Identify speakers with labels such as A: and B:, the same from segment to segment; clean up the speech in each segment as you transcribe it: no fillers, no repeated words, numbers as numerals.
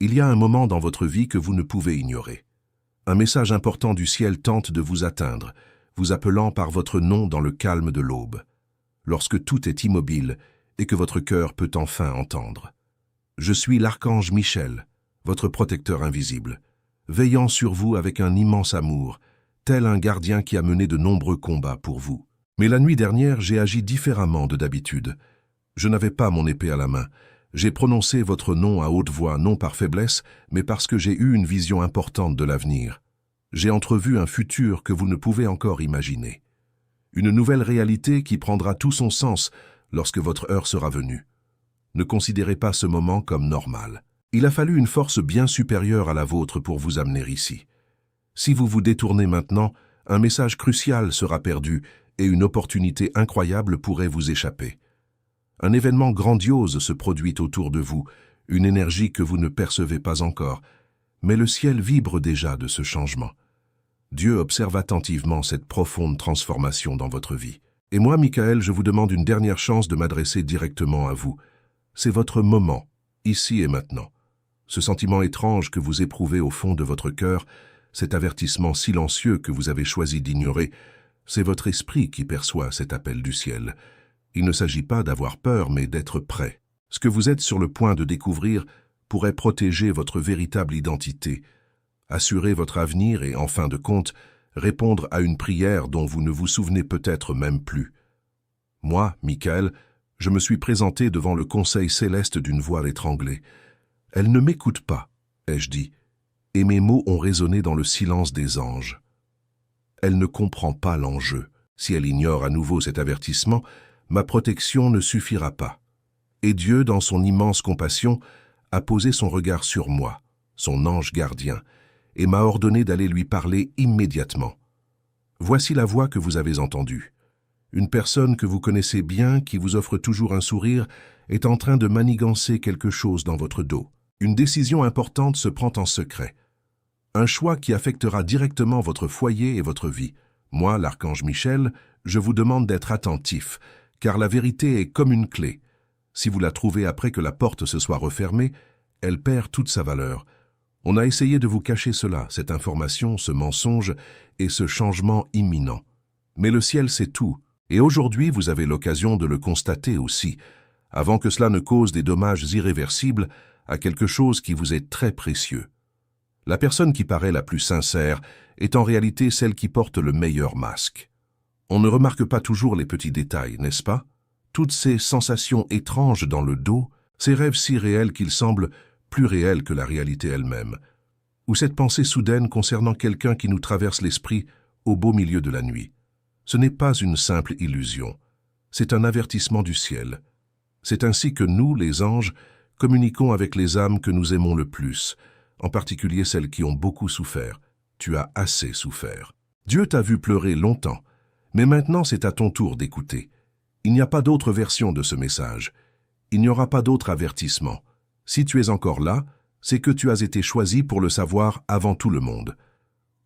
A: Il y a un moment dans votre vie que vous ne pouvez ignorer. Un message important du ciel tente de vous atteindre, vous appelant par votre nom dans le calme de l'aube, lorsque tout est immobile et que votre cœur peut enfin entendre. Je suis l'archange Michel, votre protecteur invisible, veillant sur vous avec un immense amour, tel un gardien qui a mené de nombreux combats pour vous. Mais la nuit dernière, j'ai agi différemment de d'habitude. Je n'avais pas mon épée à la main. J'ai prononcé votre nom à haute voix, non par faiblesse, mais parce que j'ai eu une vision importante de l'avenir. J'ai entrevu un futur que vous ne pouvez encore imaginer. Une nouvelle réalité qui prendra tout son sens lorsque votre heure sera venue. Ne considérez pas ce moment comme normal. Il a fallu une force bien supérieure à la vôtre pour vous amener ici. Si vous vous détournez maintenant, un message crucial sera perdu et une opportunité incroyable pourrait vous échapper. Un événement grandiose se produit autour de vous, une énergie que vous ne percevez pas encore, mais le ciel vibre déjà de ce changement. Dieu observe attentivement cette profonde transformation dans votre vie. Et moi, Michael, je vous demande une dernière chance de m'adresser directement à vous. C'est votre moment, ici et maintenant. Ce sentiment étrange que vous éprouvez au fond de votre cœur, cet avertissement silencieux que vous avez choisi d'ignorer, c'est votre esprit qui perçoit cet appel du ciel. Il ne s'agit pas d'avoir peur, mais d'être prêt. Ce que vous êtes sur le point de découvrir pourrait protéger votre véritable identité, assurer votre avenir et, en fin de compte, répondre à une prière dont vous ne vous souvenez peut-être même plus. Moi, Michael, je me suis présenté devant le conseil céleste d'une voix étranglée. Elle ne m'écoute pas, ai-je dit, et mes mots ont résonné dans le silence des anges. Elle ne comprend pas l'enjeu. Si elle ignore à nouveau cet avertissement, ma protection ne suffira pas. Et Dieu, dans son immense compassion, a posé son regard sur moi, son ange gardien, et m'a ordonné d'aller lui parler immédiatement. Voici la voix que vous avez entendue. Une personne que vous connaissez bien, qui vous offre toujours un sourire, est en train de manigancer quelque chose dans votre dos. Une décision importante se prend en secret. Un choix qui affectera directement votre foyer et votre vie. Moi, l'archange Michel, je vous demande d'être attentif, car la vérité est comme une clé. Si vous la trouvez après que la porte se soit refermée, elle perd toute sa valeur. On a essayé de vous cacher cela, cette information, ce mensonge et ce changement imminent. Mais le ciel sait tout, et aujourd'hui vous avez l'occasion de le constater aussi, avant que cela ne cause des dommages irréversibles à quelque chose qui vous est très précieux. La personne qui paraît la plus sincère est en réalité celle qui porte le meilleur masque. On ne remarque pas toujours les petits détails, n'est-ce pas? Toutes ces sensations étranges dans le dos, ces rêves si réels qu'ils semblent plus réels que la réalité elle-même, ou cette pensée soudaine concernant quelqu'un qui nous traverse l'esprit au beau milieu de la nuit. Ce n'est pas une simple illusion, c'est un avertissement du ciel. C'est ainsi que nous, les anges, communiquons avec les âmes que nous aimons le plus, en particulier celles qui ont beaucoup souffert. Tu as assez souffert. Dieu t'a vu pleurer longtemps, mais maintenant c'est à ton tour d'écouter. Il n'y a pas d'autre version de ce message. Il n'y aura pas d'autre avertissement. Si tu es encore là, c'est que tu as été choisi pour le savoir avant tout le monde.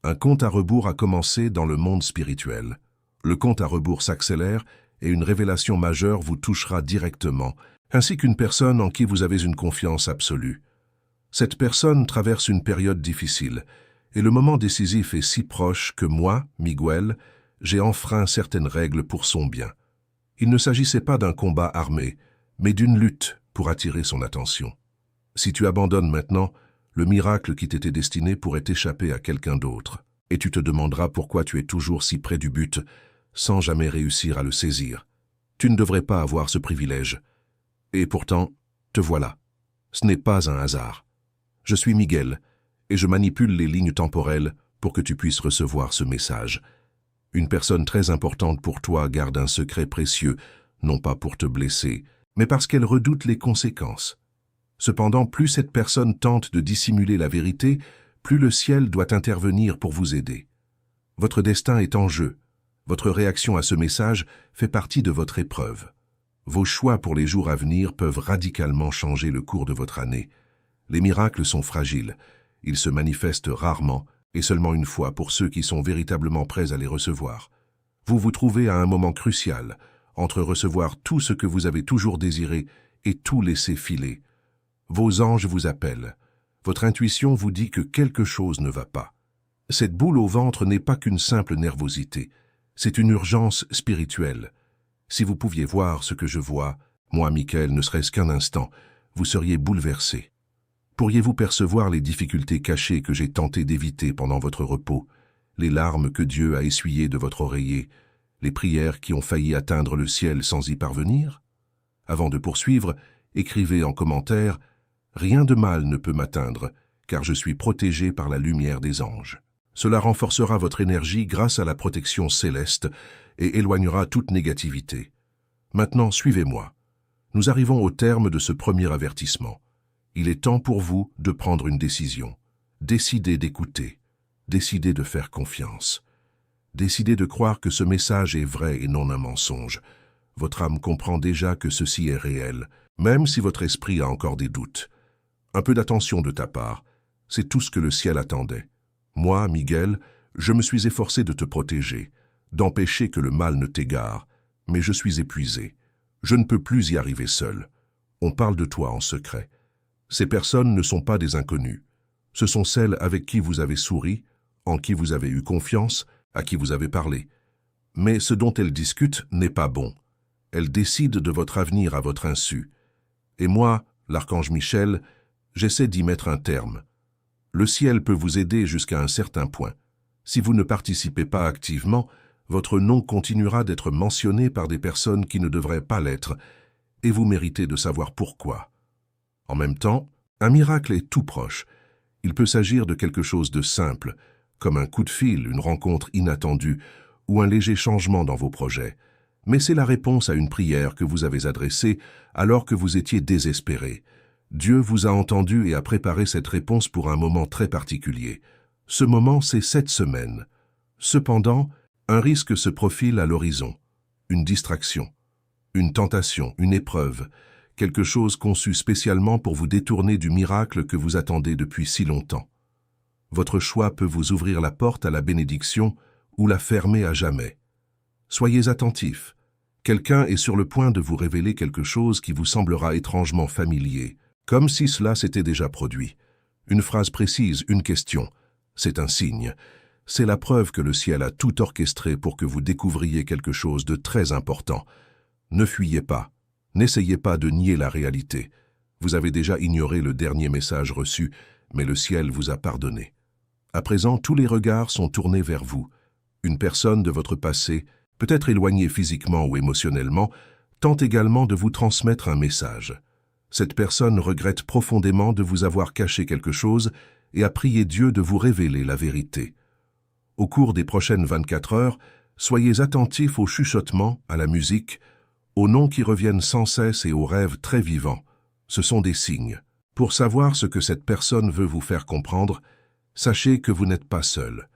A: Un compte à rebours a commencé dans le monde spirituel. Le compte à rebours s'accélère et une révélation majeure vous touchera directement, ainsi qu'une personne en qui vous avez une confiance absolue. Cette personne traverse une période difficile, et le moment décisif est si proche que moi, Miguel, j'ai enfreint certaines règles pour son bien. Il ne s'agissait pas d'un combat armé, mais d'une lutte pour attirer son attention. Si tu abandonnes maintenant, le miracle qui t'était destiné pourrait échapper à quelqu'un d'autre, et tu te demanderas pourquoi tu es toujours si près du but, sans jamais réussir à le saisir. Tu ne devrais pas avoir ce privilège. Et pourtant, te voilà. Ce n'est pas un hasard. Je suis Miguel, et je manipule les lignes temporelles pour que tu puisses recevoir ce message. Une personne très importante pour toi garde un secret précieux, non pas pour te blesser, mais parce qu'elle redoute les conséquences. Cependant, plus cette personne tente de dissimuler la vérité, plus le ciel doit intervenir pour vous aider. Votre destin est en jeu. Votre réaction à ce message fait partie de votre épreuve. Vos choix pour les jours à venir peuvent radicalement changer le cours de votre année. Les miracles sont fragiles. Ils se manifestent rarement et seulement une fois pour ceux qui sont véritablement prêts à les recevoir. Vous vous trouvez à un moment crucial entre recevoir tout ce que vous avez toujours désiré et tout laisser filer. Vos anges vous appellent. Votre intuition vous dit que quelque chose ne va pas. Cette boule au ventre n'est pas qu'une simple nervosité, c'est une urgence spirituelle. Si vous pouviez voir ce que je vois, moi, Michael, ne serait-ce qu'un instant, vous seriez bouleversé. Pourriez-vous percevoir les difficultés cachées que j'ai tenté d'éviter pendant votre repos, les larmes que Dieu a essuyées de votre oreiller, les prières qui ont failli atteindre le ciel sans y parvenir? Avant de poursuivre, écrivez en commentaire « Rien de mal ne peut m'atteindre, car je suis protégé par la lumière des anges ». Cela renforcera votre énergie grâce à la protection céleste et éloignera toute négativité. Maintenant, suivez-moi. Nous arrivons au terme de ce premier avertissement. Il est temps pour vous de prendre une décision. Décidez d'écouter. Décidez de faire confiance. Décidez de croire que ce message est vrai et non un mensonge. Votre âme comprend déjà que ceci est réel, même si votre esprit a encore des doutes. Un peu d'attention de ta part, c'est tout ce que le ciel attendait. Moi, Miguel, je me suis efforcé de te protéger, d'empêcher que le mal ne t'égare, mais je suis épuisé. Je ne peux plus y arriver seul. On parle de toi en secret. Ces personnes ne sont pas des inconnus. Ce sont celles avec qui vous avez souri, en qui vous avez eu confiance, à qui vous avez parlé. Mais ce dont elles discutent n'est pas bon. Elles décident de votre avenir à votre insu. Et moi, l'archange Michel, j'essaie d'y mettre un terme. Le ciel peut vous aider jusqu'à un certain point. Si vous ne participez pas activement, votre nom continuera d'être mentionné par des personnes qui ne devraient pas l'être, et vous méritez de savoir pourquoi. En même temps, un miracle est tout proche. Il peut s'agir de quelque chose de simple, comme un coup de fil, une rencontre inattendue, ou un léger changement dans vos projets. Mais c'est la réponse à une prière que vous avez adressée alors que vous étiez désespéré. Dieu vous a entendu et a préparé cette réponse pour un moment très particulier. Ce moment, c'est cette semaine. Cependant, un risque se profile à l'horizon. Une distraction, une tentation, une épreuve, quelque chose conçu spécialement pour vous détourner du miracle que vous attendez depuis si longtemps. Votre choix peut vous ouvrir la porte à la bénédiction ou la fermer à jamais. Soyez attentifs. Quelqu'un est sur le point de vous révéler quelque chose qui vous semblera étrangement familier, comme si cela s'était déjà produit. Une phrase précise, une question. C'est un signe. C'est la preuve que le ciel a tout orchestré pour que vous découvriez quelque chose de très important. Ne fuyez pas. N'essayez pas de nier la réalité. Vous avez déjà ignoré le dernier message reçu, mais le ciel vous a pardonné. À présent, tous les regards sont tournés vers vous. Une personne de votre passé, peut-être éloignée physiquement ou émotionnellement, tente également de vous transmettre un message. Cette personne regrette profondément de vous avoir caché quelque chose et a prié Dieu de vous révéler la vérité. Au cours des prochaines 24 heures, soyez attentifs aux chuchotements, à la musique, aux noms qui reviennent sans cesse et aux rêves très vivants. Ce sont des signes. Pour savoir ce que cette personne veut vous faire comprendre, sachez que vous n'êtes pas seul.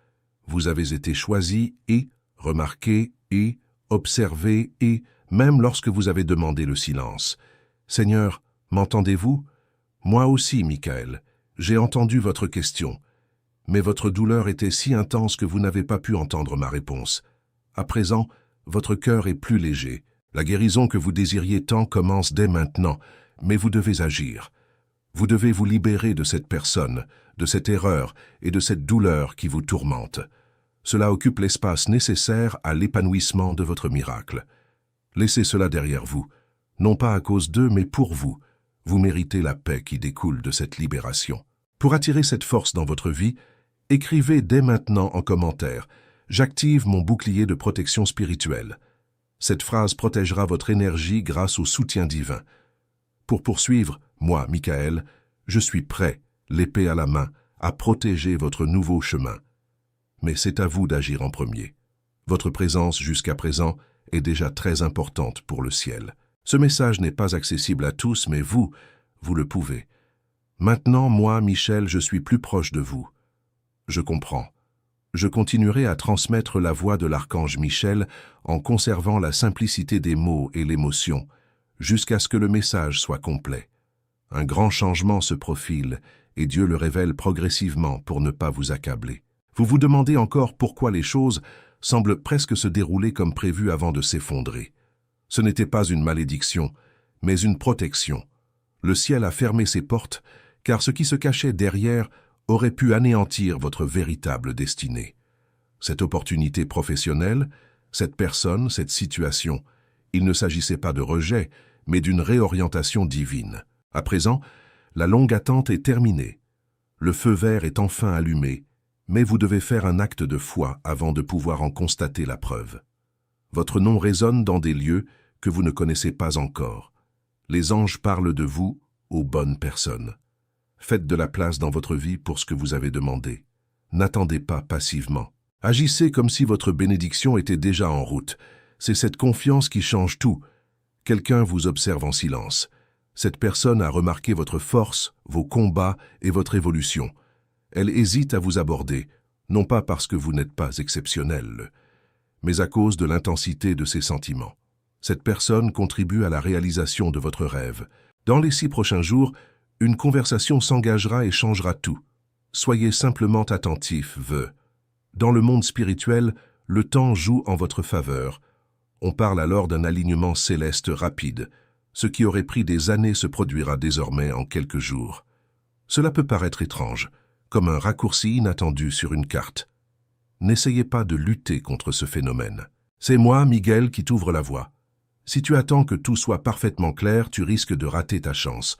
A: Vous avez été choisi et, remarqué et, observé et, même lorsque vous avez demandé le silence. Seigneur, m'entendez-vous? Moi aussi, Michael, j'ai entendu votre question. Mais votre douleur était si intense que vous n'avez pas pu entendre ma réponse. À présent, votre cœur est plus léger. La guérison que vous désiriez tant commence dès maintenant, mais vous devez agir. Vous devez vous libérer de cette personne, de cette erreur et de cette douleur qui vous tourmente. Cela occupe l'espace nécessaire à l'épanouissement de votre miracle. Laissez cela derrière vous, non pas à cause d'eux, mais pour vous. Vous méritez la paix qui découle de cette libération. Pour attirer cette force dans votre vie, écrivez dès maintenant en commentaire « J'active mon bouclier de protection spirituelle ». Cette phrase protégera votre énergie grâce au soutien divin. Pour poursuivre, moi, Michael, je suis prêt, l'épée à la main, à protéger votre nouveau chemin. Mais c'est à vous d'agir en premier. Votre présence jusqu'à présent est déjà très importante pour le ciel. Ce message n'est pas accessible à tous, mais vous le pouvez. Maintenant, moi, Michel, je suis plus proche de vous. Je comprends. Je continuerai à transmettre la voix de l'archange Michel en conservant la simplicité des mots et l'émotion, jusqu'à ce que le message soit complet. Un grand changement se profile et Dieu le révèle progressivement pour ne pas vous accabler. Vous vous demandez encore pourquoi les choses semblent presque se dérouler comme prévu avant de s'effondrer. Ce n'était pas une malédiction, mais une protection. Le ciel a fermé ses portes car ce qui se cachait derrière aurait pu anéantir votre véritable destinée. Cette opportunité professionnelle, cette personne, cette situation, il ne s'agissait pas de rejet, mais d'une réorientation divine. À présent, la longue attente est terminée. Le feu vert est enfin allumé, mais vous devez faire un acte de foi avant de pouvoir en constater la preuve. Votre nom résonne dans des lieux que vous ne connaissez pas encore. Les anges parlent de vous aux bonnes personnes. Faites de la place dans votre vie pour ce que vous avez demandé. N'attendez pas passivement. Agissez comme si votre bénédiction était déjà en route. C'est cette confiance qui change tout. Quelqu'un vous observe en silence. Cette personne a remarqué votre force, vos combats et votre évolution. Elle hésite à vous aborder, non pas parce que vous n'êtes pas exceptionnel, mais à cause de l'intensité de ses sentiments. Cette personne contribue à la réalisation de votre rêve. Dans les 6 prochains jours, une conversation s'engagera et changera tout. Soyez simplement attentif, Dans le monde spirituel, le temps joue en votre faveur. On parle alors d'un alignement céleste rapide. Ce qui aurait pris des années se produira désormais en quelques jours. Cela peut paraître étrange, comme un raccourci inattendu sur une carte. N'essayez pas de lutter contre ce phénomène. C'est moi, Miguel, qui t'ouvre la voie. Si tu attends que tout soit parfaitement clair, tu risques de rater ta chance.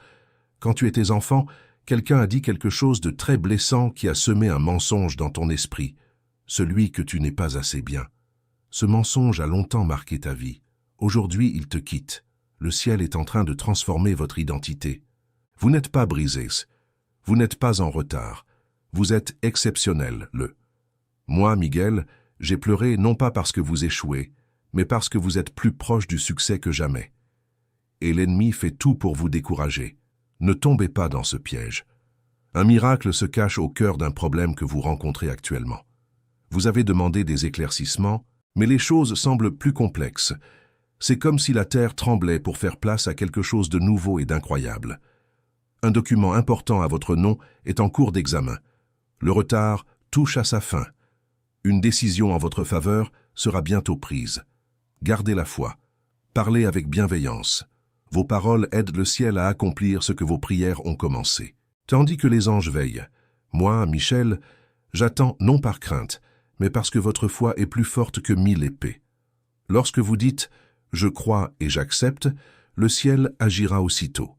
A: Quand tu étais enfant, quelqu'un a dit quelque chose de très blessant qui a semé un mensonge dans ton esprit, celui que tu n'es pas assez bien. Ce mensonge a longtemps marqué ta vie. Aujourd'hui, il te quitte. Le ciel est en train de transformer votre identité. Vous n'êtes pas brisé. Vous n'êtes pas en retard. Vous êtes exceptionnel, Moi, Miguel, j'ai pleuré non pas parce que vous échouez, mais parce que vous êtes plus proche du succès que jamais. Et l'ennemi fait tout pour vous décourager. Ne tombez pas dans ce piège. Un miracle se cache au cœur d'un problème que vous rencontrez actuellement. Vous avez demandé des éclaircissements, mais les choses semblent plus complexes. C'est comme si la terre tremblait pour faire place à quelque chose de nouveau et d'incroyable. Un document important à votre nom est en cours d'examen. Le retard touche à sa fin. Une décision en votre faveur sera bientôt prise. Gardez la foi. Parlez avec bienveillance. Vos paroles aident le ciel à accomplir ce que vos prières ont commencé. Tandis que les anges veillent. Moi, Michel, j'attends non par crainte, mais parce que votre foi est plus forte que 1000 épées. Lorsque vous dites « je crois et j'accepte », le ciel agira aussitôt.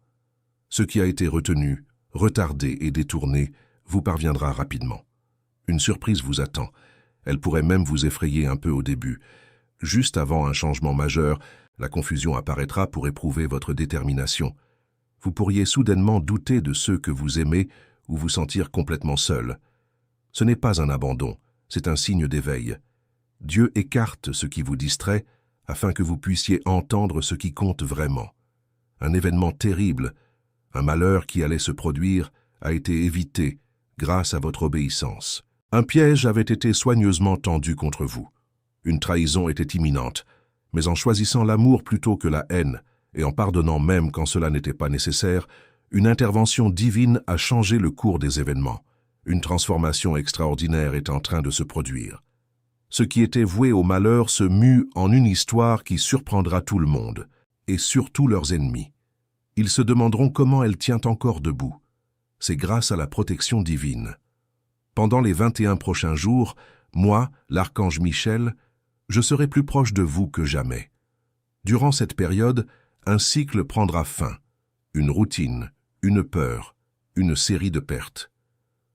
A: Ce qui a été retenu, retardé et détourné vous parviendra rapidement. Une surprise vous attend. Elle pourrait même vous effrayer un peu au début. Juste avant un changement majeur, la confusion apparaîtra pour éprouver votre détermination. Vous pourriez soudainement douter de ceux que vous aimez ou vous sentir complètement seul. Ce n'est pas un abandon, c'est un signe d'éveil. Dieu écarte ce qui vous distrait afin que vous puissiez entendre ce qui compte vraiment. Un événement terrible, un malheur qui allait se produire, a été évité grâce à votre obéissance. Un piège avait été soigneusement tendu contre vous. Une trahison était imminente, mais en choisissant l'amour plutôt que la haine, et en pardonnant même quand cela n'était pas nécessaire, une intervention divine a changé le cours des événements. Une transformation extraordinaire est en train de se produire. Ce qui était voué au malheur se mue en une histoire qui surprendra tout le monde, et surtout leurs ennemis. Ils se demanderont comment elle tient encore debout. C'est grâce à la protection divine. Pendant les 21 prochains jours, moi, l'archange Michel, je serai plus proche de vous que jamais. Durant cette période, un cycle prendra fin, une routine, une peur, une série de pertes.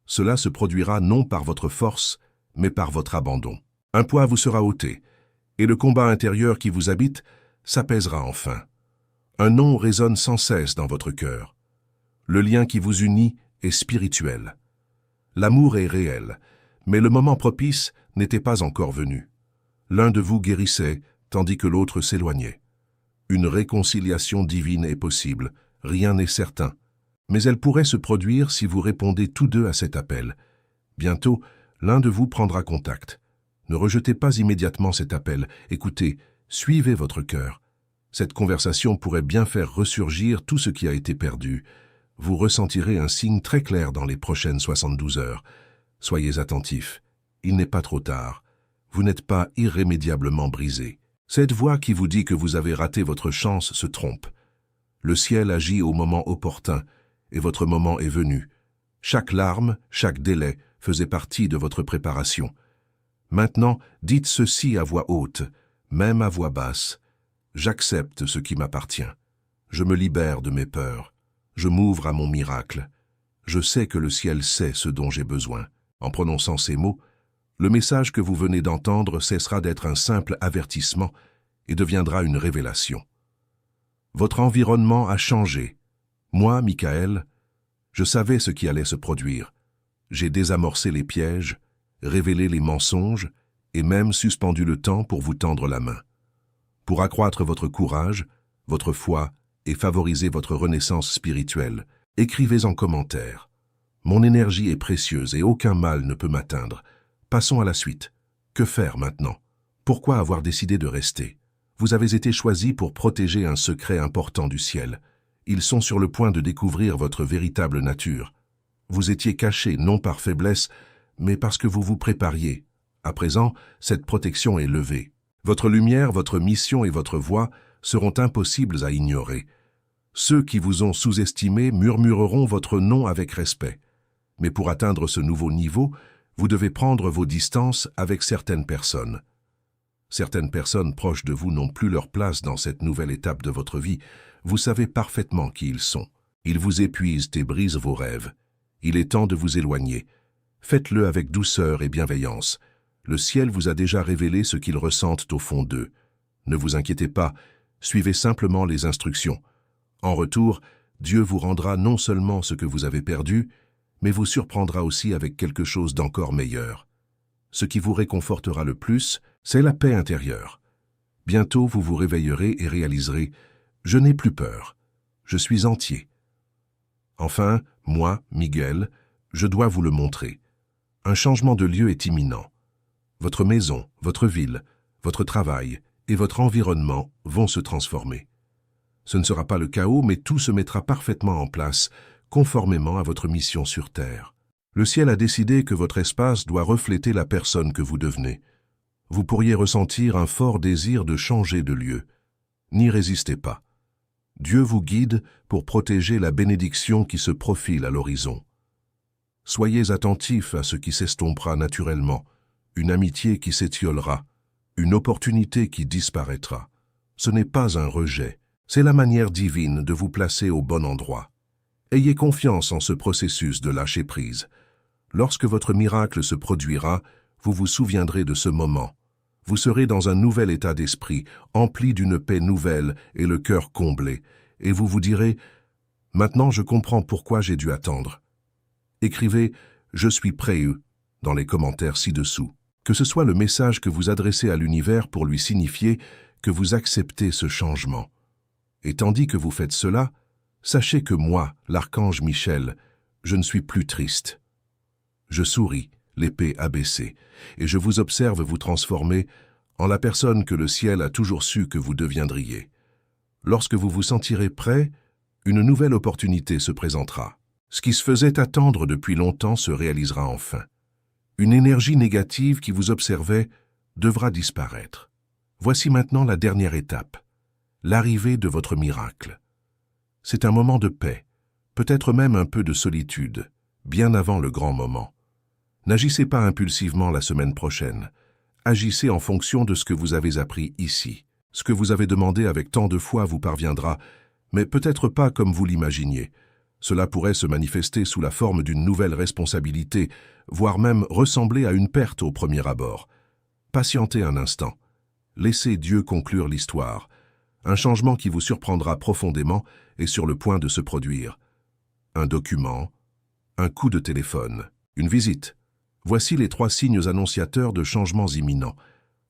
A: Cela se produira non par votre force, mais par votre abandon. Un poids vous sera ôté, et le combat intérieur qui vous habite s'apaisera enfin. Un nom résonne sans cesse dans votre cœur. Le lien qui vous unit est spirituel. L'amour est réel, mais le moment propice n'était pas encore venu. L'un de vous guérissait, tandis que l'autre s'éloignait. Une réconciliation divine est possible, rien n'est certain. Mais elle pourrait se produire si vous répondez tous deux à cet appel. Bientôt, l'un de vous prendra contact. Ne rejetez pas immédiatement cet appel. Écoutez, suivez votre cœur. Cette conversation pourrait bien faire ressurgir tout ce qui a été perdu. Vous ressentirez un signe très clair dans les prochaines 72 heures. Soyez attentifs. Il n'est pas trop tard. Vous n'êtes pas irrémédiablement brisé. Cette voix qui vous dit que vous avez raté votre chance se trompe. Le ciel agit au moment opportun, et votre moment est venu. Chaque larme, chaque délai faisait partie de votre préparation. Maintenant, dites ceci à voix haute, même à voix basse. J'accepte ce qui m'appartient. Je me libère de mes peurs. Je m'ouvre à mon miracle. Je sais que le ciel sait ce dont j'ai besoin. En prononçant ces mots, le message que vous venez d'entendre cessera d'être un simple avertissement et deviendra une révélation. Votre environnement a changé. Moi, Michael, je savais ce qui allait se produire. J'ai désamorcé les pièges, révélé les mensonges et même suspendu le temps pour vous tendre la main. Pour accroître votre courage, votre foi et favoriser votre renaissance spirituelle, écrivez en commentaire. Mon énergie est précieuse et aucun mal ne peut m'atteindre. Passons à la suite. Que faire maintenant? Pourquoi avoir décidé de rester? Vous avez été choisi pour protéger un secret important du ciel. Ils sont sur le point de découvrir votre véritable nature. Vous étiez caché non par faiblesse, mais parce que vous vous prépariez. À présent, cette protection est levée. Votre lumière, votre mission et votre voix seront impossibles à ignorer. Ceux qui vous ont sous-estimé murmureront votre nom avec respect. Mais pour atteindre ce nouveau niveau, vous devez prendre vos distances avec certaines personnes. Certaines personnes proches de vous n'ont plus leur place dans cette nouvelle étape de votre vie. Vous savez parfaitement qui ils sont. Ils vous épuisent et brisent vos rêves. Il est temps de vous éloigner. Faites-le avec douceur et bienveillance. Le ciel vous a déjà révélé ce qu'ils ressentent au fond d'eux. Ne vous inquiétez pas, suivez simplement les instructions. En retour, Dieu vous rendra non seulement ce que vous avez perdu, mais vous surprendra aussi avec quelque chose d'encore meilleur. Ce qui vous réconfortera le plus, c'est la paix intérieure. Bientôt, vous vous réveillerez et réaliserez « Je n'ai plus peur. Je suis entier. » Enfin, moi, Miguel, je dois vous le montrer. Un changement de lieu est imminent. Votre maison, votre ville, votre travail et votre environnement vont se transformer. Ce ne sera pas le chaos, mais tout se mettra parfaitement en place, conformément à votre mission sur Terre. Le ciel a décidé que votre espace doit refléter la personne que vous devenez. Vous pourriez ressentir un fort désir de changer de lieu. N'y résistez pas. Dieu vous guide pour protéger la bénédiction qui se profile à l'horizon. Soyez attentifs à ce qui s'estompera naturellement, une amitié qui s'étiolera, une opportunité qui disparaîtra. Ce n'est pas un rejet, c'est la manière divine de vous placer au bon endroit. Ayez confiance en ce processus de lâcher prise. Lorsque votre miracle se produira, vous vous souviendrez de ce moment. Vous serez dans un nouvel état d'esprit, empli d'une paix nouvelle et le cœur comblé, et vous vous direz « Maintenant je comprends pourquoi j'ai dû attendre ». Écrivez « Je suis prêt » dans les commentaires ci-dessous. Que ce soit le message que vous adressez à l'univers pour lui signifier que vous acceptez ce changement. Et tandis que vous faites cela, sachez que moi, l'archange Michel, je ne suis plus triste. Je souris, l'épée abaissée, et je vous observe vous transformer en la personne que le ciel a toujours su que vous deviendriez. Lorsque vous vous sentirez prêt, une nouvelle opportunité se présentera. Ce qui se faisait attendre depuis longtemps se réalisera enfin. Une énergie négative qui vous observait devra disparaître. Voici maintenant la dernière étape, l'arrivée de votre miracle. C'est un moment de paix, peut-être même un peu de solitude, bien avant le grand moment. N'agissez pas impulsivement la semaine prochaine. Agissez en fonction de ce que vous avez appris ici. Ce que vous avez demandé avec tant de foi vous parviendra, mais peut-être pas comme vous l'imaginiez. Cela pourrait se manifester sous la forme d'une nouvelle responsabilité, voire même ressembler à une perte au premier abord. Patientez un instant. Laissez Dieu conclure l'histoire. Un changement qui vous surprendra profondément est sur le point de se produire. Un document, un coup de téléphone, une visite. Voici les 3 signes annonciateurs de changements imminents.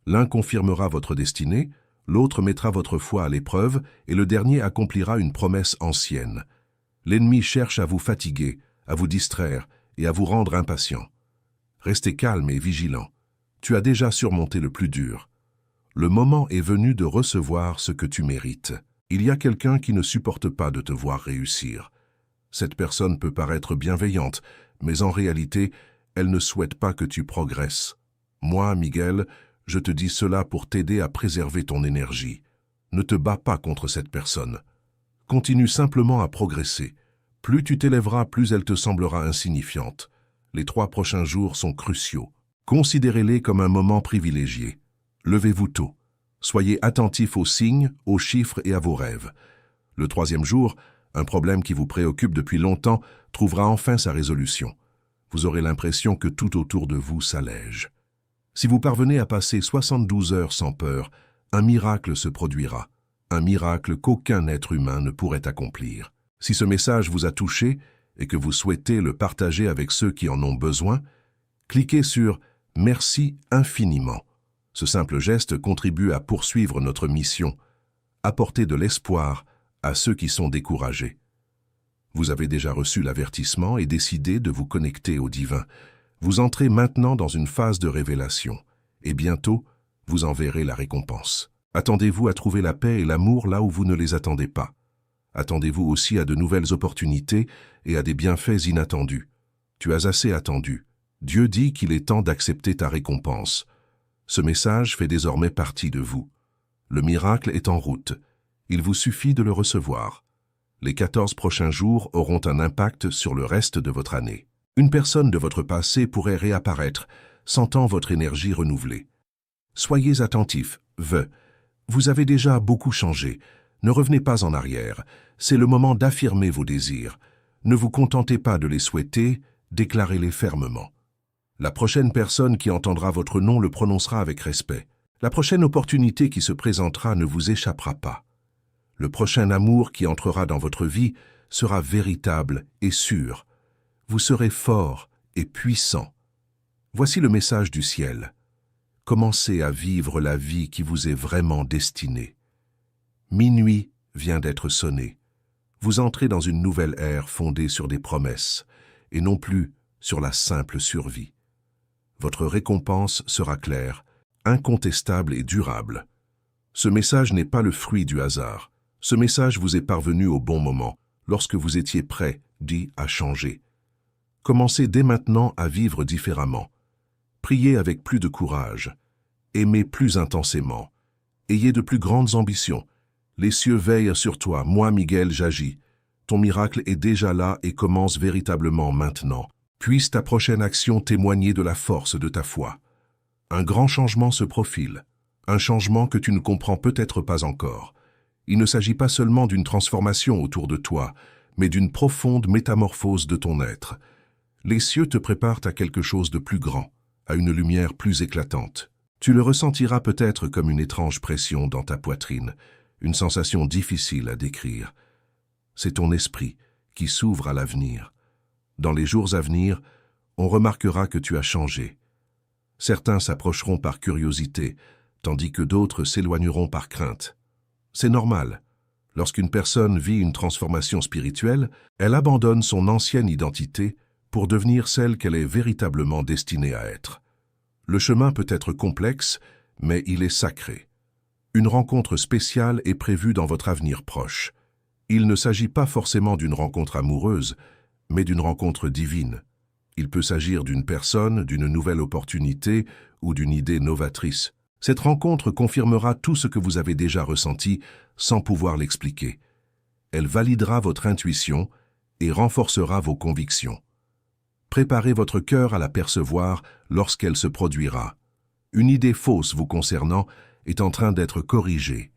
A: L'un confirmera votre destinée, l'autre mettra votre foi à l'épreuve et le dernier accomplira une promesse ancienne. L'ennemi cherche à vous fatiguer, à vous distraire et à vous rendre impatient. Restez calme et vigilant. Tu as déjà surmonté le plus dur. Le moment est venu de recevoir ce que tu mérites. Il y a quelqu'un qui ne supporte pas de te voir réussir. Cette personne peut paraître bienveillante, mais en réalité, elle ne souhaite pas que tu progresses. Moi, Miguel, je te dis cela pour t'aider à préserver ton énergie. Ne te bats pas contre cette personne. Continue simplement à progresser. Plus tu t'élèveras, plus elle te semblera insignifiante. Les 3 prochains jours sont cruciaux. Considérez-les comme un moment privilégié. Levez-vous tôt. Soyez attentif aux signes, aux chiffres et à vos rêves. Le 3e jour, un problème qui vous préoccupe depuis longtemps trouvera enfin sa résolution. Vous aurez l'impression que tout autour de vous s'allège. Si vous parvenez à passer 72 heures sans peur, un miracle se produira. Un miracle qu'aucun être humain ne pourrait accomplir. Si ce message vous a touché et que vous souhaitez le partager avec ceux qui en ont besoin, cliquez sur « Merci infiniment ». Ce simple geste contribue à poursuivre notre mission, apporter de l'espoir à ceux qui sont découragés. Vous avez déjà reçu l'avertissement et décidé de vous connecter au divin. Vous entrez maintenant dans une phase de révélation, et bientôt, vous en verrez la récompense. Attendez-vous à trouver la paix et l'amour là où vous ne les attendez pas. Attendez-vous aussi à de nouvelles opportunités et à des bienfaits inattendus. Tu as assez attendu. Dieu dit qu'il est temps d'accepter ta récompense. Ce message fait désormais partie de vous. Le miracle est en route. Il vous suffit de le recevoir. Les 14 prochains jours auront un impact sur le reste de votre année. Une personne de votre passé pourrait réapparaître, sentant votre énergie renouvelée. Soyez attentifs, vous avez déjà beaucoup changé. Ne revenez pas en arrière. C'est le moment d'affirmer vos désirs. Ne vous contentez pas de les souhaiter, déclarez-les fermement. La prochaine personne qui entendra votre nom le prononcera avec respect. La prochaine opportunité qui se présentera ne vous échappera pas. Le prochain amour qui entrera dans votre vie sera véritable et sûr. Vous serez fort et puissant. Voici le message du ciel. Commencez à vivre la vie qui vous est vraiment destinée. Minuit vient d'être sonné. Vous entrez dans une nouvelle ère fondée sur des promesses, et non plus sur la simple survie. Votre récompense sera claire, incontestable et durable. Ce message n'est pas le fruit du hasard. Ce message vous est parvenu au bon moment, lorsque vous étiez prêt, à changer. Commencez dès maintenant à vivre différemment. Priez avec plus de courage. Aimez plus intensément. Ayez de plus grandes ambitions. Les cieux veillent sur toi, moi Miguel j'agis. Ton miracle est déjà là et commence véritablement maintenant. Puisse ta prochaine action témoigner de la force de ta foi. Un grand changement se profile. Un changement que tu ne comprends peut-être pas encore. Il ne s'agit pas seulement d'une transformation autour de toi, mais d'une profonde métamorphose de ton être. Les cieux te préparent à quelque chose de plus grand, à une lumière plus éclatante. Tu le ressentiras peut-être comme une étrange pression dans ta poitrine, une sensation difficile à décrire. C'est ton esprit qui s'ouvre à l'avenir. Dans les jours à venir, on remarquera que tu as changé. Certains s'approcheront par curiosité, tandis que d'autres s'éloigneront par crainte. C'est normal. Lorsqu'une personne vit une transformation spirituelle, elle abandonne son ancienne identité pour devenir celle qu'elle est véritablement destinée à être. Le chemin peut être complexe, mais il est sacré. Une rencontre spéciale est prévue dans votre avenir proche. Il ne s'agit pas forcément d'une rencontre amoureuse, mais d'une rencontre divine. Il peut s'agir d'une personne, d'une nouvelle opportunité ou d'une idée novatrice. Cette rencontre confirmera tout ce que vous avez déjà ressenti sans pouvoir l'expliquer. Elle validera votre intuition et renforcera vos convictions. Préparez votre cœur à la percevoir lorsqu'elle se produira. Une idée fausse vous concernant est en train d'être corrigée.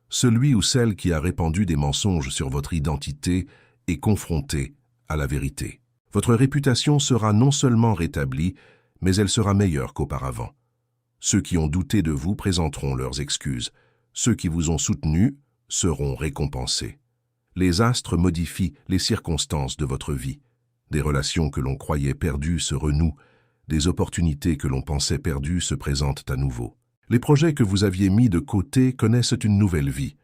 A: Celui ou celle qui a répandu des mensonges sur votre identité est confronté à la vérité. Votre réputation sera non seulement rétablie, mais elle sera meilleure qu'auparavant. Ceux qui ont douté de vous présenteront leurs excuses. Ceux qui vous ont soutenu seront récompensés. Les astres modifient les circonstances de votre vie. Des relations que l'on croyait perdues se renouent. Des opportunités que l'on pensait perdues se présentent à nouveau. Les projets que vous aviez mis de côté connaissent une nouvelle vie.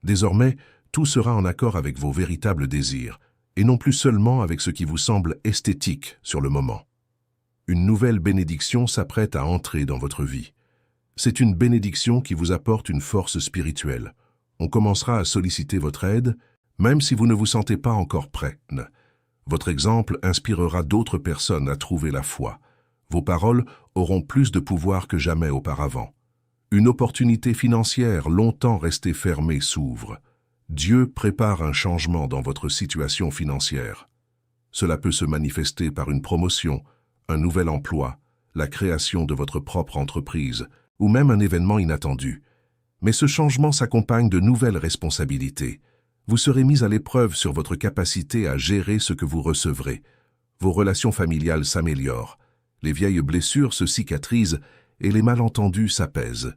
A: Désormais, tout sera en accord avec vos véritables désirs, et non plus seulement avec ce qui vous semble esthétique sur le moment. Une nouvelle bénédiction s'apprête à entrer dans votre vie. C'est une bénédiction qui vous apporte une force spirituelle. On commencera à solliciter votre aide, même si vous ne vous sentez pas encore prêt. Votre exemple inspirera d'autres personnes à trouver la foi. Vos paroles auront plus de pouvoir que jamais auparavant. Une opportunité financière longtemps restée fermée s'ouvre. Dieu prépare un changement dans votre situation financière. Cela peut se manifester par une promotion, un nouvel emploi, la création de votre propre entreprise, ou même un événement inattendu. Mais ce changement s'accompagne de nouvelles responsabilités. Vous serez mis à l'épreuve sur votre capacité à gérer ce que vous recevrez. Vos relations familiales s'améliorent, les vieilles blessures se cicatrisent et les malentendus s'apaisent.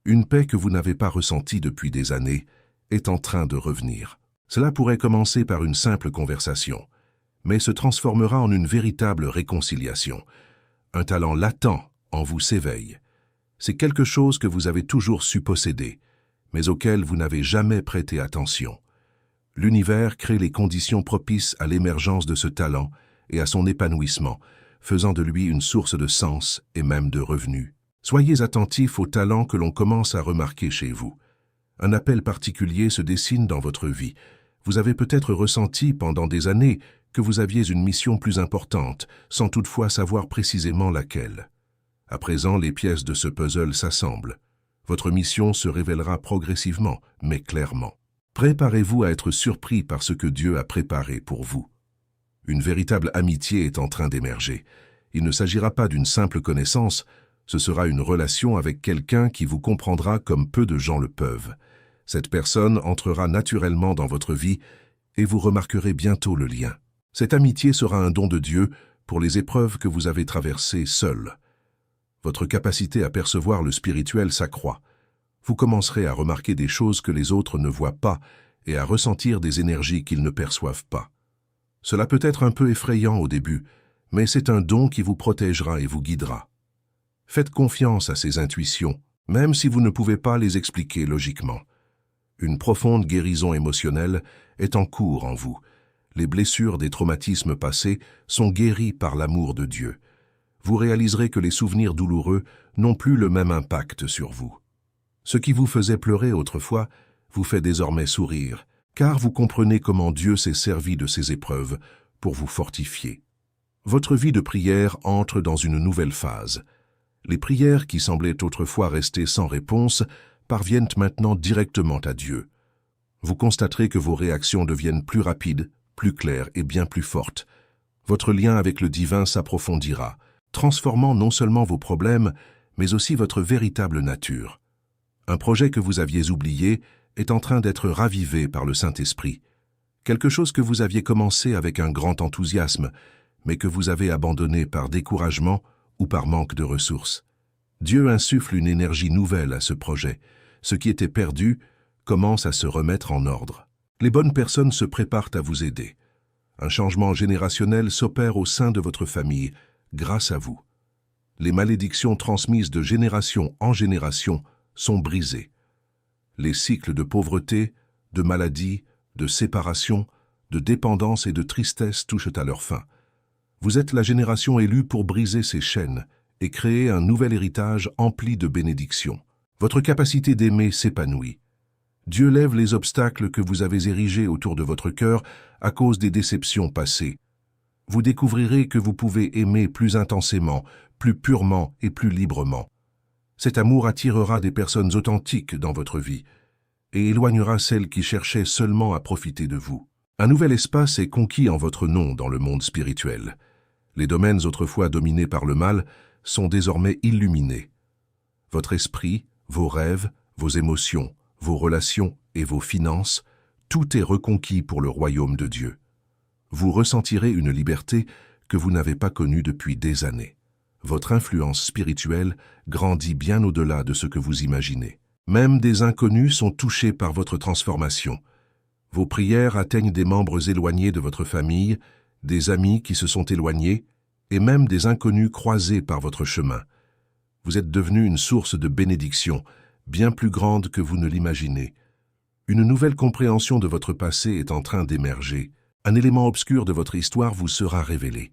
A: Une paix que vous n'avez pas ressentie depuis des années est en train de revenir. Cela pourrait commencer par une simple conversation, mais se transformera en une véritable réconciliation. Un talent latent en vous s'éveille. C'est quelque chose que vous avez toujours su posséder, mais auquel vous n'avez jamais prêté attention. L'univers crée les conditions propices à l'émergence de ce talent et à son épanouissement, faisant de lui une source de sens et même de revenus. Soyez attentifs aux talents que l'on commence à remarquer chez vous. Un appel particulier se dessine dans votre vie. Vous avez peut-être ressenti pendant des années que vous aviez une mission plus importante, sans toutefois savoir précisément laquelle. À présent, les pièces de ce puzzle s'assemblent. Votre mission se révélera progressivement, mais clairement. Préparez-vous à être surpris par ce que Dieu a préparé pour vous. Une véritable amitié est en train d'émerger. Il ne s'agira pas d'une simple connaissance, ce sera une relation avec quelqu'un qui vous comprendra comme peu de gens le peuvent. Cette personne entrera naturellement dans votre vie et vous remarquerez bientôt le lien. Cette amitié sera un don de Dieu pour les épreuves que vous avez traversées seul. Votre capacité à percevoir le spirituel s'accroît. Vous commencerez à remarquer des choses que les autres ne voient pas et à ressentir des énergies qu'ils ne perçoivent pas. Cela peut être un peu effrayant au début, mais c'est un don qui vous protégera et vous guidera. Faites confiance à ces intuitions, même si vous ne pouvez pas les expliquer logiquement. Une profonde guérison émotionnelle est en cours en vous. Les blessures des traumatismes passés sont guéries par l'amour de Dieu. Vous réaliserez que les souvenirs douloureux n'ont plus le même impact sur vous. Ce qui vous faisait pleurer autrefois vous fait désormais sourire, car vous comprenez comment Dieu s'est servi de ces épreuves pour vous fortifier. Votre vie de prière entre dans une nouvelle phase. Les prières qui semblaient autrefois rester sans réponse parviennent maintenant directement à Dieu. Vous constaterez que vos réactions deviennent plus rapides, plus claires et bien plus fortes. Votre lien avec le divin s'approfondira, transformant non seulement vos problèmes, mais aussi votre véritable nature. Un projet que vous aviez oublié est en train d'être ravivé par le Saint-Esprit. Quelque chose que vous aviez commencé avec un grand enthousiasme, mais que vous avez abandonné par découragement ou par manque de ressources. Dieu insuffle une énergie nouvelle à ce projet. Ce qui était perdu commence à se remettre en ordre. Les bonnes personnes se préparent à vous aider. Un changement générationnel s'opère au sein de votre famille, grâce à vous. Les malédictions transmises de génération en génération sont brisées. Les cycles de pauvreté, de maladie, de séparation, de dépendance et de tristesse touchent à leur fin. Vous êtes la génération élue pour briser ces chaînes et créer un nouvel héritage empli de bénédictions. Votre capacité d'aimer s'épanouit. Dieu lève les obstacles que vous avez érigés autour de votre cœur à cause des déceptions passées. Vous découvrirez que vous pouvez aimer plus intensément, plus purement et plus librement. Cet amour attirera des personnes authentiques dans votre vie et éloignera celles qui cherchaient seulement à profiter de vous. Un nouvel espace est conquis en votre nom dans le monde spirituel. Les domaines autrefois dominés par le mal sont désormais illuminés. Votre esprit, vos rêves, vos émotions, vos relations et vos finances, tout est reconquis pour le royaume de Dieu. Vous ressentirez une liberté que vous n'avez pas connue depuis des années. Votre influence spirituelle grandit bien au-delà de ce que vous imaginez. Même des inconnus sont touchés par votre transformation. Vos prières atteignent des membres éloignés de votre famille, des amis qui se sont éloignés, et même des inconnus croisés par votre chemin. Vous êtes devenu une source de bénédiction, bien plus grande que vous ne l'imaginez. Une nouvelle compréhension de votre passé est en train d'émerger. Un élément obscur de votre histoire vous sera révélé.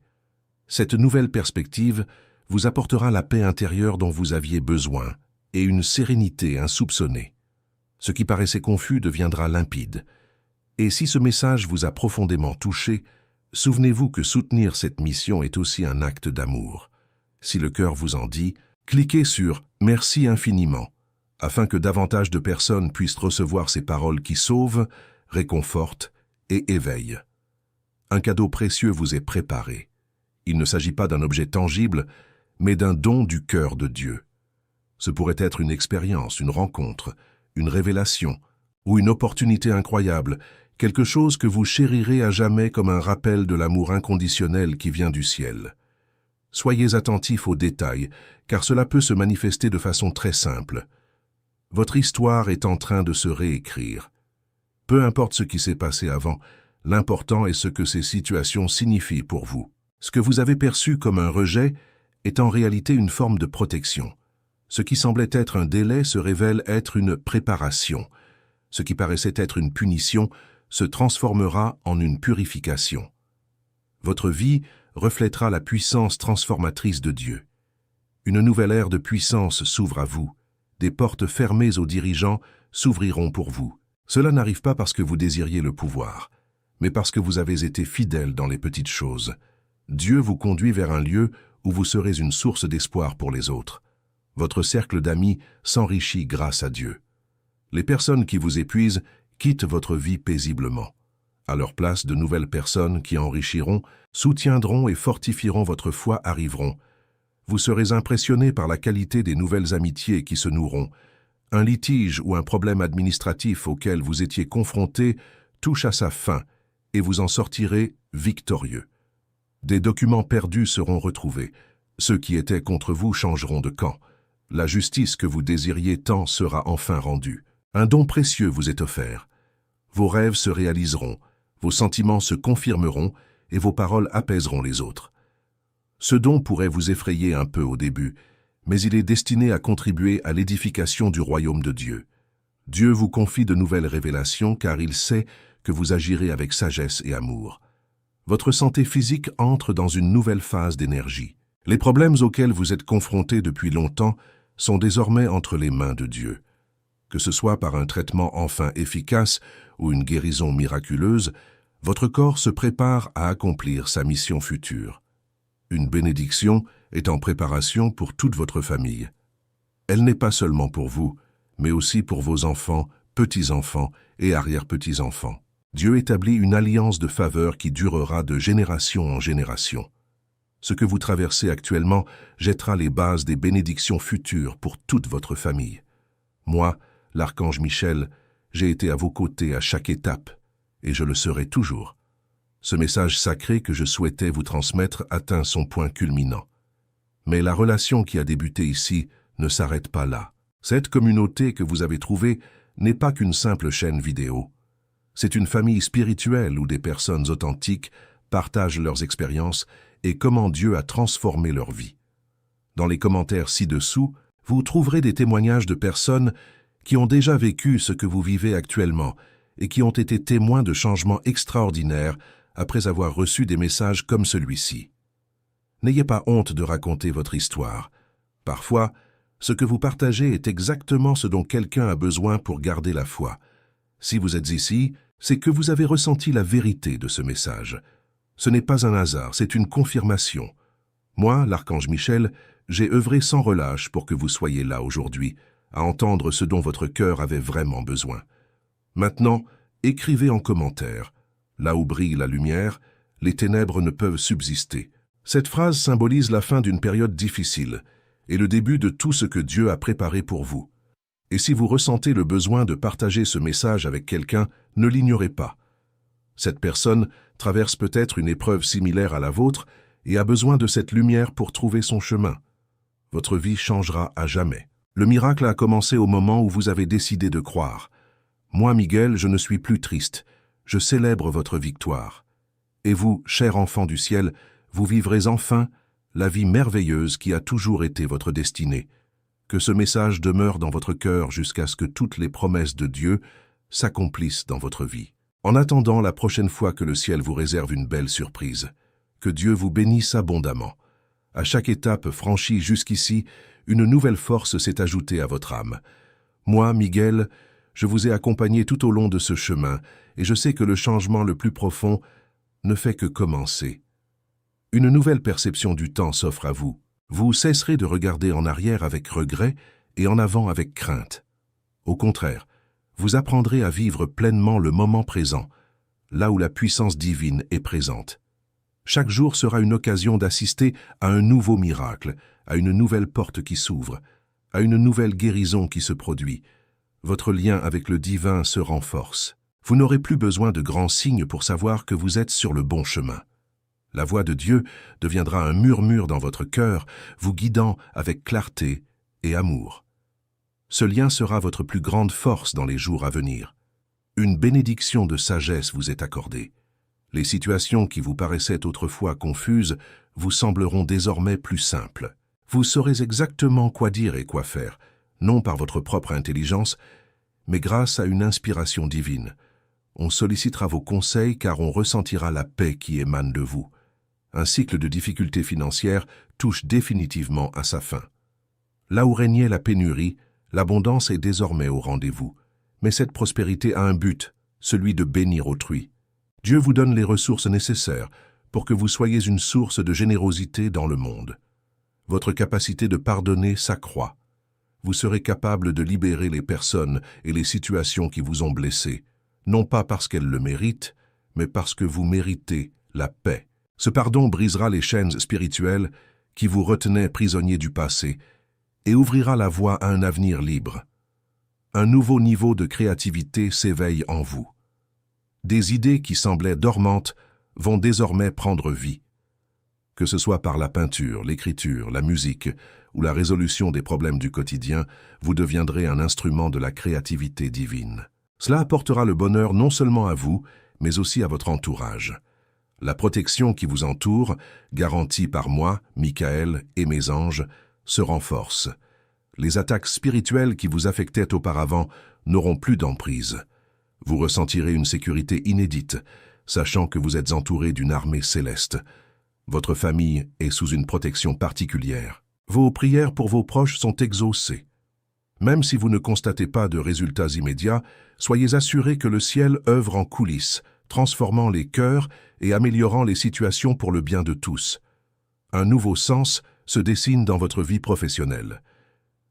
A: Cette nouvelle perspective vous apportera la paix intérieure dont vous aviez besoin et une sérénité insoupçonnée. Ce qui paraissait confus deviendra limpide. Et si ce message vous a profondément touché, souvenez-vous que soutenir cette mission est aussi un acte d'amour. Si le cœur vous en dit, cliquez sur « Merci infiniment » afin que davantage de personnes puissent recevoir ces paroles qui sauvent, réconfortent et éveillent. Un cadeau précieux vous est préparé. Il ne s'agit pas d'un objet tangible, mais d'un don du cœur de Dieu. Ce pourrait être une expérience, une rencontre, une révélation ou une opportunité incroyable, quelque chose que vous chérirez à jamais comme un rappel de l'amour inconditionnel qui vient du ciel. Soyez attentifs aux détails, car cela peut se manifester de façon très simple. Votre histoire est en train de se réécrire. Peu importe ce qui s'est passé avant, l'important est ce que ces situations signifient pour vous. Ce que vous avez perçu comme un rejet est en réalité une forme de protection. Ce qui semblait être un délai se révèle être une préparation. Ce qui paraissait être une punition se transformera en une purification. Votre vie reflètera la puissance transformatrice de Dieu. Une nouvelle ère de puissance s'ouvre à vous. Des portes fermées aux dirigeants s'ouvriront pour vous. Cela n'arrive pas parce que vous désiriez le pouvoir, mais parce que vous avez été fidèle dans les petites choses. Dieu vous conduit vers un lieu où vous serez une source d'espoir pour les autres. Votre cercle d'amis s'enrichit grâce à Dieu. Les personnes qui vous épuisent quittent votre vie paisiblement. À leur place, de nouvelles personnes qui enrichiront, soutiendront et fortifieront votre foi arriveront. Vous serez impressionné par la qualité des nouvelles amitiés qui se noueront. Un litige ou un problème administratif auquel vous étiez confronté touche à sa fin et vous en sortirez victorieux. Des documents perdus seront retrouvés. Ceux qui étaient contre vous changeront de camp. La justice que vous désiriez tant sera enfin rendue. Un don précieux vous est offert. Vos rêves se réaliseront, vos sentiments se confirmeront et vos paroles apaiseront les autres. Ce don pourrait vous effrayer un peu au début, mais il est destiné à contribuer à l'édification du royaume de Dieu. Dieu vous confie de nouvelles révélations car il sait que vous agirez avec sagesse et amour. Votre santé physique entre dans une nouvelle phase d'énergie. Les problèmes auxquels vous êtes confrontés depuis longtemps sont désormais entre les mains de Dieu. Que ce soit par un traitement enfin efficace ou une guérison miraculeuse, votre corps se prépare à accomplir sa mission future. Une bénédiction est en préparation pour toute votre famille. Elle n'est pas seulement pour vous, mais aussi pour vos enfants, petits-enfants et arrière-petits-enfants. Dieu établit une alliance de faveur qui durera de génération en génération. Ce que vous traversez actuellement jettera les bases des bénédictions futures pour toute votre famille. Moi, l'archange Michel, j'ai été à vos côtés à chaque étape, et je le serai toujours. Ce message sacré que je souhaitais vous transmettre atteint son point culminant. Mais la relation qui a débuté ici ne s'arrête pas là. Cette communauté que vous avez trouvée n'est pas qu'une simple chaîne vidéo. C'est une famille spirituelle où des personnes authentiques partagent leurs expériences et comment Dieu a transformé leur vie. Dans les commentaires ci-dessous, vous trouverez des témoignages de personnes qui ont déjà vécu ce que vous vivez actuellement et qui ont été témoins de changements extraordinaires après avoir reçu des messages comme celui-ci. N'ayez pas honte de raconter votre histoire. Parfois, ce que vous partagez est exactement ce dont quelqu'un a besoin pour garder la foi. Si vous êtes ici, c'est que vous avez ressenti la vérité de ce message. Ce n'est pas un hasard, c'est une confirmation. Moi, l'archange Michel, j'ai œuvré sans relâche pour que vous soyez là aujourd'hui, à entendre ce dont votre cœur avait vraiment besoin. Maintenant, écrivez en commentaire. Là où brille la lumière, les ténèbres ne peuvent subsister. Cette phrase symbolise la fin d'une période difficile et le début de tout ce que Dieu a préparé pour vous. Et si vous ressentez le besoin de partager ce message avec quelqu'un, ne l'ignorez pas. Cette personne traverse peut-être une épreuve similaire à la vôtre et a besoin de cette lumière pour trouver son chemin. Votre vie changera à jamais. Le miracle a commencé au moment où vous avez décidé de croire. Moi, Miguel, je ne suis plus triste. Je célèbre votre victoire. Et vous, cher enfant du ciel, vous vivrez enfin la vie merveilleuse qui a toujours été votre destinée. Que ce message demeure dans votre cœur jusqu'à ce que toutes les promesses de Dieu s'accomplissent dans votre vie. En attendant la prochaine fois que le ciel vous réserve une belle surprise, que Dieu vous bénisse abondamment. À chaque étape franchie jusqu'ici, une nouvelle force s'est ajoutée à votre âme. Moi, Miguel, je vous ai accompagné tout au long de ce chemin et je sais que le changement le plus profond ne fait que commencer. Une nouvelle perception du temps s'offre à vous. Vous cesserez de regarder en arrière avec regret et en avant avec crainte. Au contraire, vous apprendrez à vivre pleinement le moment présent, là où la puissance divine est présente. Chaque jour sera une occasion d'assister à un nouveau miracle, à une nouvelle porte qui s'ouvre, à une nouvelle guérison qui se produit. Votre lien avec le divin se renforce. Vous n'aurez plus besoin de grands signes pour savoir que vous êtes sur le bon chemin. La voix de Dieu deviendra un murmure dans votre cœur, vous guidant avec clarté et amour. Ce lien sera votre plus grande force dans les jours à venir. Une bénédiction de sagesse vous est accordée. Les situations qui vous paraissaient autrefois confuses vous sembleront désormais plus simples. Vous saurez exactement quoi dire et quoi faire, non par votre propre intelligence, mais grâce à une inspiration divine. On sollicitera vos conseils car on ressentira la paix qui émane de vous. Un cycle de difficultés financières touche définitivement à sa fin. Là où régnait la pénurie, l'abondance est désormais au rendez-vous. Mais cette prospérité a un but, celui de bénir autrui. Dieu vous donne les ressources nécessaires pour que vous soyez une source de générosité dans le monde. Votre capacité de pardonner s'accroît. Vous serez capable de libérer les personnes et les situations qui vous ont blessé, non pas parce qu'elles le méritent, mais parce que vous méritez la paix. Ce pardon brisera les chaînes spirituelles qui vous retenaient prisonniers du passé et ouvrira la voie à un avenir libre. Un nouveau niveau de créativité s'éveille en vous. Des idées qui semblaient dormantes vont désormais prendre vie. Que ce soit par la peinture, l'écriture, la musique ou la résolution des problèmes du quotidien, vous deviendrez un instrument de la créativité divine. Cela apportera le bonheur non seulement à vous, mais aussi à votre entourage. La protection qui vous entoure, garantie par moi, Michael et mes anges, se renforce. Les attaques spirituelles qui vous affectaient auparavant n'auront plus d'emprise. Vous ressentirez une sécurité inédite, sachant que vous êtes entouré d'une armée céleste. Votre famille est sous une protection particulière. Vos prières pour vos proches sont exaucées. Même si vous ne constatez pas de résultats immédiats, soyez assurés que le ciel œuvre en coulisses, transformant les cœurs et améliorant les situations pour le bien de tous. Un nouveau sens se dessine dans votre vie professionnelle.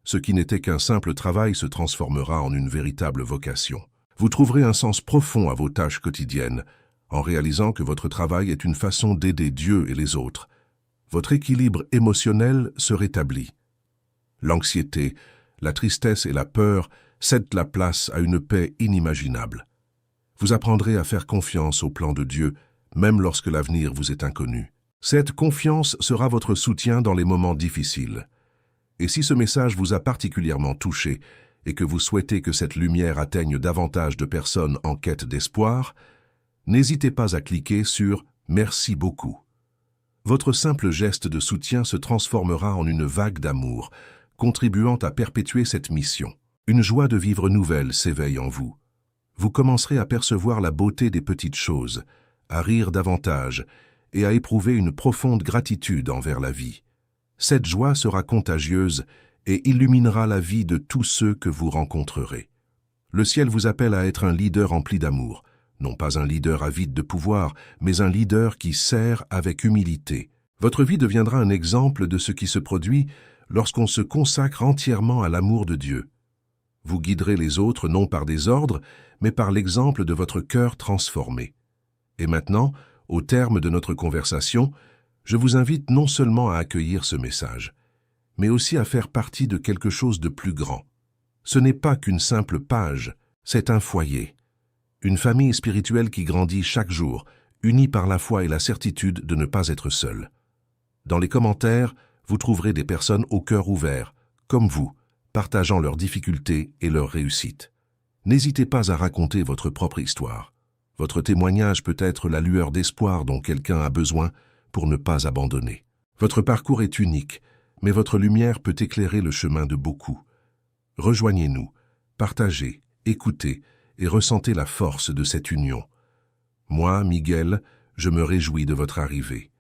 A: Ce qui n'était qu'un simple travail se transformera en une véritable vocation. Vous trouverez un sens profond à vos tâches quotidiennes, en réalisant que votre travail est une façon d'aider Dieu et les autres. Votre équilibre émotionnel se rétablit. L'anxiété, la tristesse et la peur cèdent la place à une paix inimaginable. Vous apprendrez à faire confiance au plan de Dieu, même lorsque l'avenir vous est inconnu. Cette confiance sera votre soutien dans les moments difficiles. Et si ce message vous a particulièrement touché et que vous souhaitez que cette lumière atteigne davantage de personnes en quête d'espoir, n'hésitez pas à cliquer sur « Merci beaucoup ». Votre simple geste de soutien se transformera en une vague d'amour, contribuant à perpétuer cette mission. Une joie de vivre nouvelle s'éveille en vous. Vous commencerez à percevoir la beauté des petites choses, à rire davantage et à éprouver une profonde gratitude envers la vie. Cette joie sera contagieuse et illuminera la vie de tous ceux que vous rencontrerez. Le ciel vous appelle à être un leader empli d'amour, non pas un leader avide de pouvoir, mais un leader qui sert avec humilité. Votre vie deviendra un exemple de ce qui se produit lorsqu'on se consacre entièrement à l'amour de Dieu. Vous guiderez les autres non par des ordres, mais par l'exemple de votre cœur transformé. Et maintenant, au terme de notre conversation, je vous invite non seulement à accueillir ce message, mais aussi à faire partie de quelque chose de plus grand. Ce n'est pas qu'une simple page, c'est un foyer. Une famille spirituelle qui grandit chaque jour, unie par la foi et la certitude de ne pas être seule. Dans les commentaires, vous trouverez des personnes au cœur ouvert, comme vous, partageant leurs difficultés et leurs réussites. N'hésitez pas à raconter votre propre histoire. Votre témoignage peut être la lueur d'espoir dont quelqu'un a besoin pour ne pas abandonner. Votre parcours est unique, mais votre lumière peut éclairer le chemin de beaucoup. Rejoignez-nous, partagez, écoutez et ressentez la force de cette union. Moi, Miguel, je me réjouis de votre arrivée.